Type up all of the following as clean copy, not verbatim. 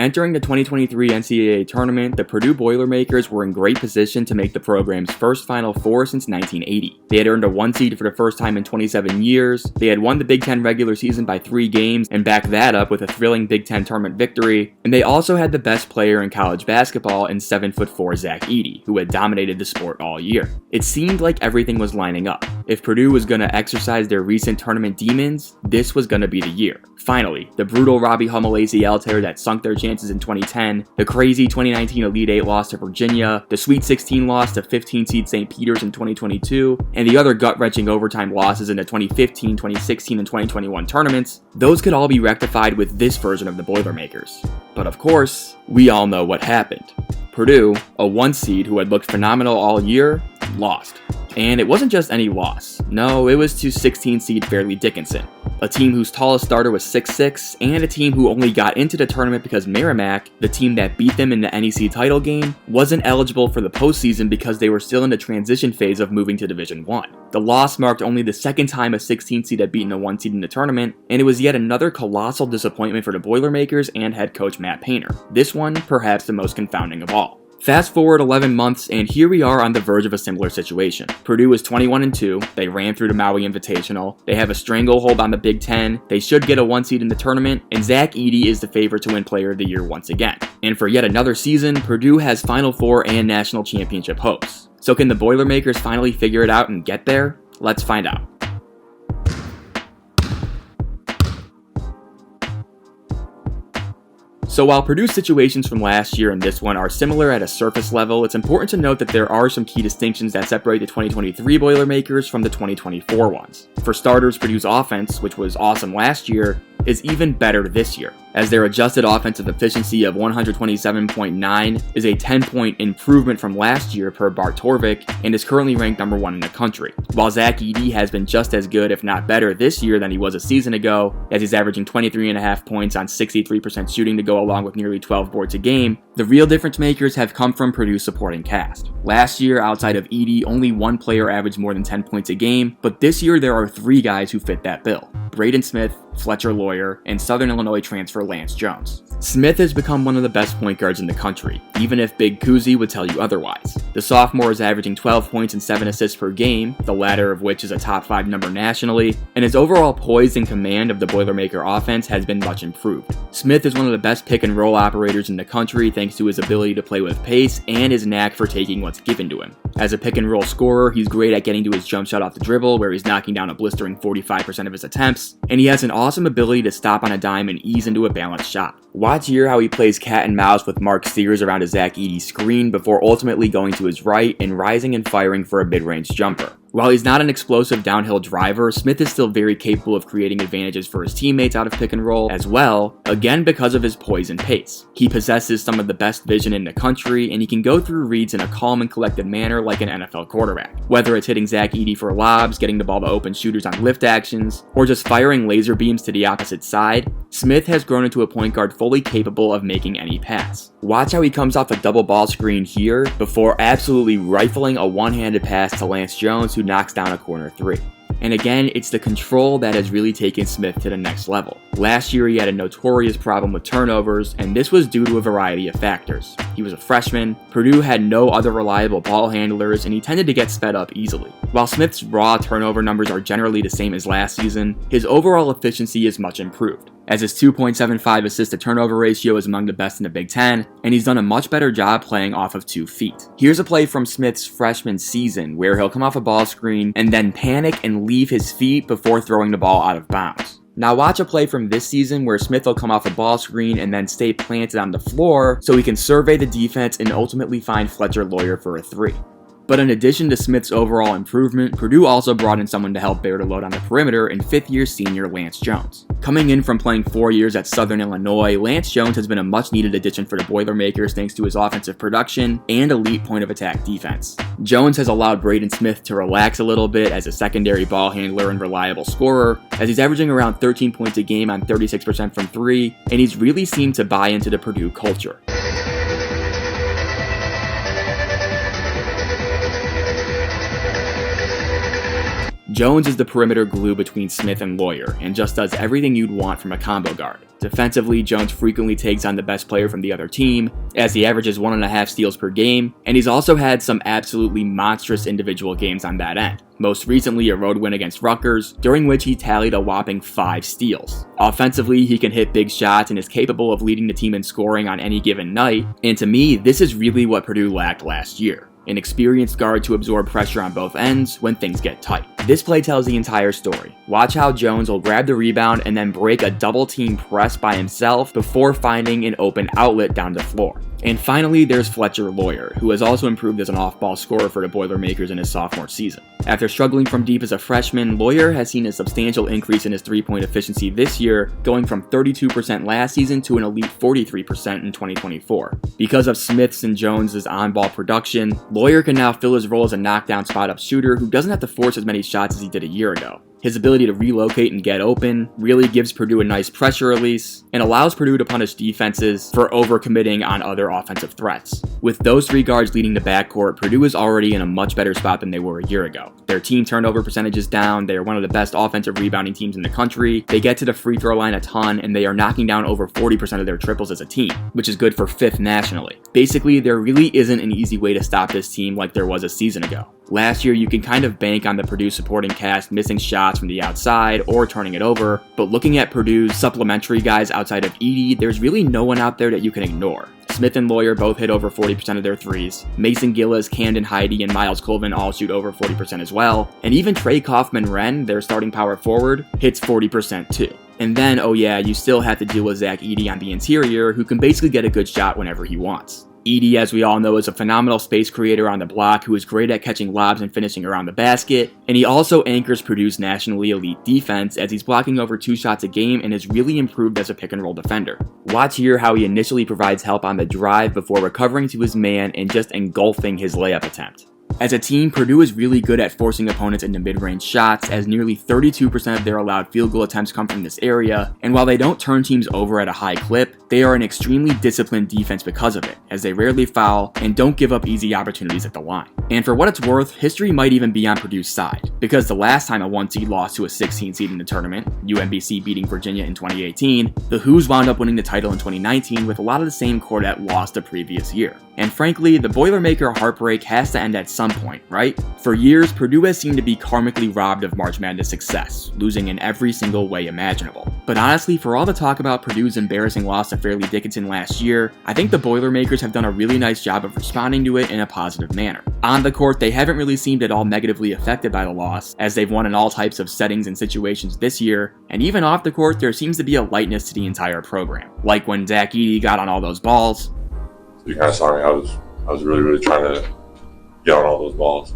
Entering the 2023 NCAA Tournament, the Purdue Boilermakers were in great position to make the program's first Final Four since 1980. They had earned a 1 seed for the first time in 27 years, they had won the Big Ten regular season by 3 games and backed that up with a thrilling Big Ten tournament victory, and they also had the best player in college basketball in 7'4" Zach Edey, who had dominated the sport all year. It seemed like everything was lining up. If Purdue was going to exercise their recent tournament demons, this was going to be the year. Finally, the brutal Robbie Hummel ACL tear that sunk their chances in 2010, the crazy 2019 Elite Eight loss to Virginia, the Sweet 16 loss to 15 seed St. Peter's in 2022, and the other gut-wrenching overtime losses in the 2015, 2016, and 2021 tournaments, those could all be rectified with this version of the Boilermakers. But of course, we all know what happened. Purdue, a 1 seed who had looked phenomenal all year, lost. And it wasn't just any loss. No, it was to 16 seed Fairleigh Dickinson, a team whose tallest starter was 6'6", and a team who only got into the tournament because Merrimack, the team that beat them in the NEC title game, wasn't eligible for the postseason because they were still in the transition phase of moving to Division I. The loss marked only the second time a 16 seed had beaten a 1 seed in the tournament, and it was yet another colossal disappointment for the Boilermakers and head coach Matt Painter. This one, perhaps the most confounding of all. Fast forward 11 months, and here we are on the verge of a similar situation. Purdue was 21-2, they ran through the Maui Invitational, they have a stranglehold on the Big Ten, they should get a 1 seed in the tournament, and Zach Edey is the favorite to win Player of the Year once again. And for yet another season, Purdue has Final Four and National Championship hopes. So can the Boilermakers finally figure it out and get there? Let's find out. So while Purdue's situations from last year and this one are similar at a surface level, it's important to note that there are some key distinctions that separate the 2023 Boilermakers from the 2024 ones. For starters, Purdue's offense, which was awesome last year, is even better this year, as their adjusted offensive efficiency of 127.9 is a 10-point improvement from last year per Bart Torvik and is currently ranked number 1 in the country. While Zach Edey has been just as good, if not better, this year than he was a season ago, as he's averaging 23.5 points on 63% shooting to go along with nearly 12 boards a game, the real difference makers have come from Purdue's supporting cast. Last year, outside of Edey, only 1 player averaged more than 10 points a game, but this year there are 3 guys who fit that bill: Braden Smith, Fletcher Loyer, and Southern Illinois transfer Lance Jones. Smith has become one of the best point guards in the country, even if Big Kuzi would tell you otherwise. The sophomore is averaging 12 points and 7 assists per game, the latter of which is a top 5 number nationally, and his overall poise and command of the Boilermaker offense has been much improved. Smith is one of the best pick and roll operators in the country thanks to his ability to play with pace and his knack for taking what's given to him. As a pick and roll scorer, he's great at getting to his jump shot off the dribble, where he's knocking down a blistering 45% of his attempts, and he has an awesome ability to stop on a dime and ease into a balanced shot. Watch here how he plays cat and mouse with Mark Steers around a Zach Edey screen before ultimately going to his right and rising and firing for a mid-range jumper. While he's not an explosive downhill driver, Smith is still very capable of creating advantages for his teammates out of pick and roll as well, again because of his poise and pace. He possesses some of the best vision in the country, and he can go through reads in a calm and collected manner like an NFL quarterback. Whether it's hitting Zach Edey for lobs, getting the ball to open shooters on lift actions, or just firing laser beams to the opposite side, Smith has grown into a point guard fully capable of making any pass. Watch how he comes off a double ball screen here before absolutely rifling a one-handed pass to Lance Jones, who knocks down a corner 3. And again, it's the control that has really taken Smith to the next level. Last year he had a notorious problem with turnovers, and this was due to a variety of factors. He was a freshman, Purdue had no other reliable ball handlers, and he tended to get sped up easily. While Smith's raw turnover numbers are generally the same as last season, his overall efficiency is much improved, as his 2.75 assist-to-turnover ratio is among the best in the Big Ten, and he's done a much better job playing off of 2 feet. Here's a play from Smith's freshman season where he'll come off a ball screen and then panic and leave his feet before throwing the ball out of bounds. Now watch a play from this season where Smith will come off a ball screen and then stay planted on the floor so he can survey the defense and ultimately find Fletcher Loyer for a 3. But in addition to Smith's overall improvement, Purdue also brought in someone to help bear the load on the perimeter in 5th-year senior Lance Jones. Coming in from playing 4 years at Southern Illinois, Lance Jones has been a much-needed addition for the Boilermakers thanks to his offensive production and elite point-of-attack defense. Jones has allowed Braden Smith to relax a little bit as a secondary ball handler and reliable scorer, as he's averaging around 13 points a game on 36% from 3, and he's really seemed to buy into the Purdue culture. Jones is the perimeter glue between Smith and Loyer, and just does everything you'd want from a combo guard. Defensively, Jones frequently takes on the best player from the other team, as he averages 1.5 steals per game, and he's also had some absolutely monstrous individual games on that end. Most recently, a road win against Rutgers, during which he tallied a whopping 5 steals. Offensively, he can hit big shots and is capable of leading the team in scoring on any given night, and to me, this is really what Purdue lacked last year. An experienced guard to absorb pressure on both ends when things get tight. This play tells the entire story. Watch how Jones will grab the rebound and then break a double team press by himself before finding an open outlet down the floor. And finally, there's Fletcher Loyer, who has also improved as an off-ball scorer for the Boilermakers in his sophomore season. After struggling from deep as a freshman, Loyer has seen a substantial increase in his three-point efficiency this year, going from 32% last season to an elite 43% in 2024. Because of Smith's and Jones' on-ball production, Loyer can now fill his role as a knockdown spot-up shooter who doesn't have to force as many shots as he did a year ago. His ability to relocate and get open really gives Purdue a nice pressure release and allows Purdue to punish defenses for overcommitting on other offensive threats. With those 3 guards leading the backcourt, Purdue is already in a much better spot than they were a year ago. Their team turnover percentage is down, they are one of the best offensive rebounding teams in the country, they get to the free throw line a ton, and they are knocking down over 40% of their triples as a team, which is good for 5th nationally. Basically, there really isn't an easy way to stop this team like there was a season ago. Last year, you can kind of bank on the Purdue supporting cast missing shots from the outside or turning it over, but looking at Purdue's supplementary guys outside of Edey, there's really no one out there that you can ignore. Smith and Loyer both hit over 40% of their threes. Mason Gillis, Camden Heide, and Miles Colvin all shoot over 40% as well. And even Trey Kaufman-Renn, their starting power forward, hits 40% too. And then, oh yeah, you still have to deal with Zach Edey on the interior, who can basically get a good shot whenever he wants. Edey, as we all know, is a phenomenal space creator on the block who is great at catching lobs and finishing around the basket, and he also anchors Purdue's nationally elite defense as he's blocking over 2 shots a game and has really improved as a pick-and-roll defender. Watch here how he initially provides help on the drive before recovering to his man and just engulfing his layup attempt. As a team, Purdue is really good at forcing opponents into mid-range shots, as nearly 32% of their allowed field goal attempts come from this area, and while they don't turn teams over at a high clip, they are an extremely disciplined defense because of it, as they rarely foul and don't give up easy opportunities at the line. And for what it's worth, history might even be on Purdue's side, because the last time a 1 seed lost to a 16 seed in the tournament, UMBC beating Virginia in 2018, the Hoos wound up winning the title in 2019 with a lot of the same quartet lost the previous year. And frankly, the Boilermaker heartbreak has to end at some point, right? For years, Purdue has seemed to be karmically robbed of March Madness success, losing in every single way imaginable. But honestly, for all the talk about Purdue's embarrassing loss to Fairleigh Dickinson last year, I think the Boilermakers have done a really nice job of responding to it in a positive manner. On the court, they haven't really seemed at all negatively affected by the loss, as they've won in all types of settings and situations this year, and even off the court, there seems to be a lightness to the entire program. Like when Zach Edey got on all those balls. You kind of saw me. I was really trying to get on all those balls.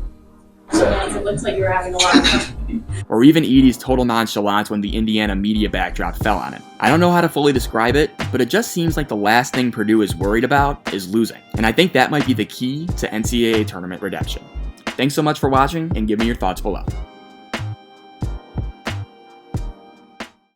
It looks like you're having a lot of fun. Or even Edey's total nonchalance when the Indiana media backdrop fell on him. I don't know how to fully describe it, but it just seems like the last thing Purdue is worried about is losing. And I think that might be the key to NCAA Tournament redemption. Thanks so much for watching, and give me your thoughts below.